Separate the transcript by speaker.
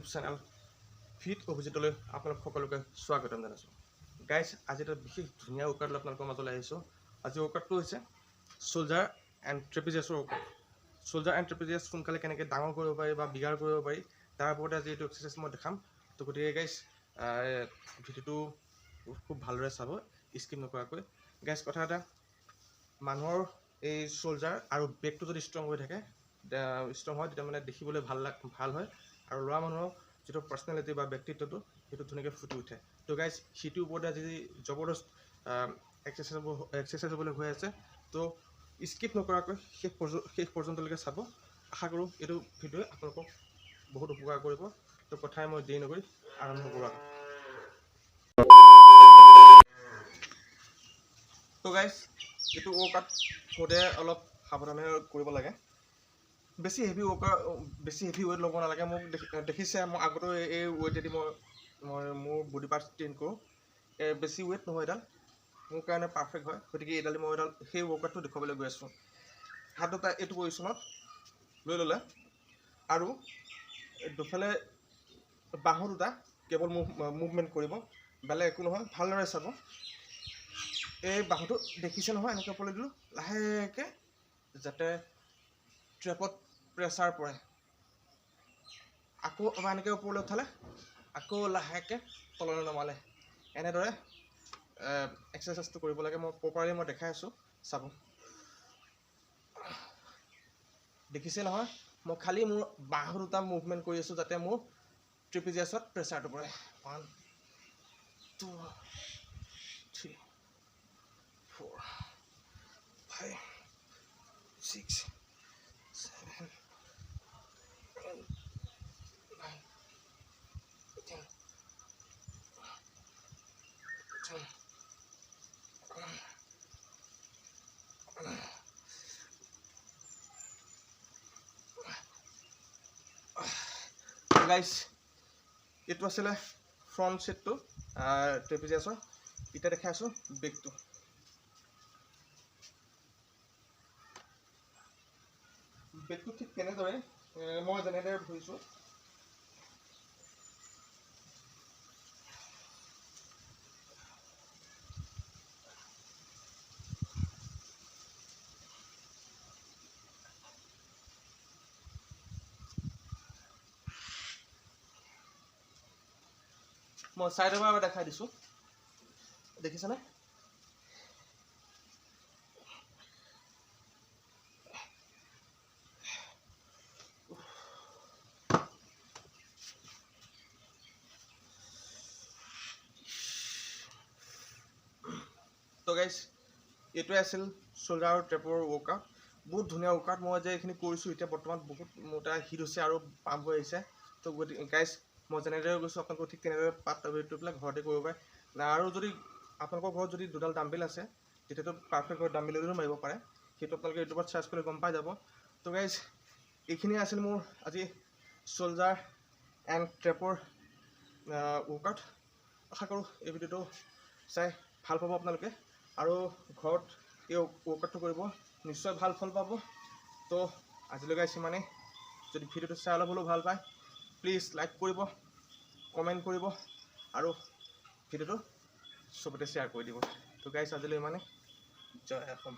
Speaker 1: YouTube channel fit অভিজিতলৈ আপোনালোক সকলোকে স্বাগতম জনাইছোঁ। গাইজ, আজি এটা বিশেষ ধুনীয়া ৱৰ্কআউট লৈ আপোনালোকৰ মাজলৈ আহিছোঁ। আজি ৱৰ্কআউটটো হৈছে শ্ব'ল্ডাৰ এণ্ড ট্ৰেপিজিয়াছৰ ৱৰ্কআউট। শ্ব'ল্ডাৰ এণ্ড ট্ৰেপিজিয়াছ সোনকালে কেনেকৈ ডাঙৰ কৰিব পাৰি বা বিগাৰ কৰিব পাৰি তাৰ ওপৰতে আজি এইটো এক্সাৰচাইজ মই দেখাম। তো গতিকে গাইজ, ভিডিঅ'টো খুব ভালদৰে চাব, স্কিপ নকৰাকৈ। গাইজ, কথা এটা, মানুহৰ এই শ্ব'ল্ডাৰ আৰু বেকটো যদি ষ্ট্ৰং হৈ থাকে, ষ্ট্ৰং হয়, তেতিয়া মানে দেখিবলৈ ভাল হয় আৰু ল'ৰা মানুহৰ যিটো পাৰ্চনেলিটি বা ব্যক্তিত্বটো সেইটো ধুনীয়াকৈ ফুটি উঠে। তো গাইজ, সেইটোৰ ওপৰতে আজি জবৰদস্ত এক্সাৰচাইজ হ'বলৈ হৈ আছে। তো স্কিপ নকৰাকৈ শেষ পৰ্যন্তলৈকে চাব। আশা কৰোঁ এইটো ভিডিঅ'ই আপোনালোকক বহুত উপকাৰ কৰিব। তো কথাই মই দেৰি নকৰি আৰম্ভ কৰোঁ। তো গাইজ, এইটো ৱৰ্কআউট কৰোঁতে অলপ সাৱধানে কৰিব লাগে। বেছি হেভি ৱেইট ল'ব নালাগে। মোক দেখিছে, মই আগতো এই ৱেইটেদি মই মোৰ বডি পাৰ্টছ ট্ৰেইন কৰোঁ। বেছি ৱেইট নহয়, এডাল মোৰ কাৰণে পাৰফেক্ট হয়। গতিকে এইডাল সেই ৱৰ্কআউটটো দেখুৱাবলৈ গৈ আছোঁ। হাত দুটা এইটো পজিশ্যনত লৈ ল'লে আৰু দুফালে বাহু দুটা কেৱল মুভমেণ্ট কৰিব, বেলেগ একো নহয়। ভালদৰে চাব। এই বাহুটো দেখিছে নহয়, এনেকৈ ওপৰলৈ দিলোঁ, লাহেকৈ যাতে ট্ৰেপত প্ৰেছাৰ পৰে। আকৌ এবাৰ এনেকৈ ওপৰলৈ উঠালে, আকৌ লাহেকৈ তললৈ নমালে। এনেদৰে এক্সাৰচাইজটো কৰিব লাগে। মই প্ৰপাৰলি দেখাই আছোঁ, চাব। দেখিছে নহয়, মই খালি মোৰ বাহু দুটা মুভমেণ্ট কৰি আছোঁ যাতে মোৰ ট্ৰেপিজিয়াছত প্ৰেছাৰটো পৰে। 1 2 3 4 5 6 7 8 9 10 গাইজ, এইটো আছিলে ফ্ৰণ্ট ছেটটো ট্ৰেপিজিয়াছৰ। এতিয়া দেখাই আছোঁ বেকটো। বেকটো ঠিক তেনেদৰে মই যেনেদৰে ধৰিছোঁ, মই চাইডৰ পৰা দেখাই দিছোঁ। দেখিছেনে? তো গাইজ, এইটোৱে আছিল শ্ব'ল্ডাৰ আৰু ট্ৰেপৰ ৱৰ্কআউট। বহুত ধুনীয়া ৱৰ্কআউট। মই যে এইখিনি কৰিছোঁ, এতিয়া বৰ্তমান বহুত মোৰ এটা হিট হৈছে আৰু পাম্প হৈ আহিছে। তো গতিকে গাইজ, মই যেনেদৰে গৈছোঁ আপোনালোকক ঠিক তেনেদৰে ৱেইট লৈ পেলাই ঘৰতে কৰিব পাৰে। আৰু যদি আপোনালোকৰ ঘৰত যদি দুডাল ডাম্বেল আছে, তেতিয়াতো পাৰফেক্ট হয়, ডাম্বেলেৰেও মাৰিব পাৰে। সেইটো আপোনালোকে ইউটিউবত চাৰ্চ কৰি গম পাই যাব। তো গাইজ, এইখিনিয়ে আছিল মোৰ আজি শ্ব'ল্ডাৰ এণ্ড ট্ৰেপৰ ৱৰ্কআউট। আশা কৰোঁ এই ভিডিঅ'টো চাই ভাল পাব আপোনালোকে আৰু ঘৰত এই ৱৰ্কআউটটো কৰিব, নিশ্চয় ভাল ফল পাব। তো আজিলৈ গাইজ ইমানেই। যদি ভিডিঅ'টো চাই অলপ হ'লেও ভাল পায়, প্লিজ লাইক কৰিব, কমেণ্ট কৰিব আৰু ভিডিঅ'টো চবতে শ্বেয়াৰ কৰি দিব। তো গাইজ, আজিলৈ ইমানেই। জয় অসম।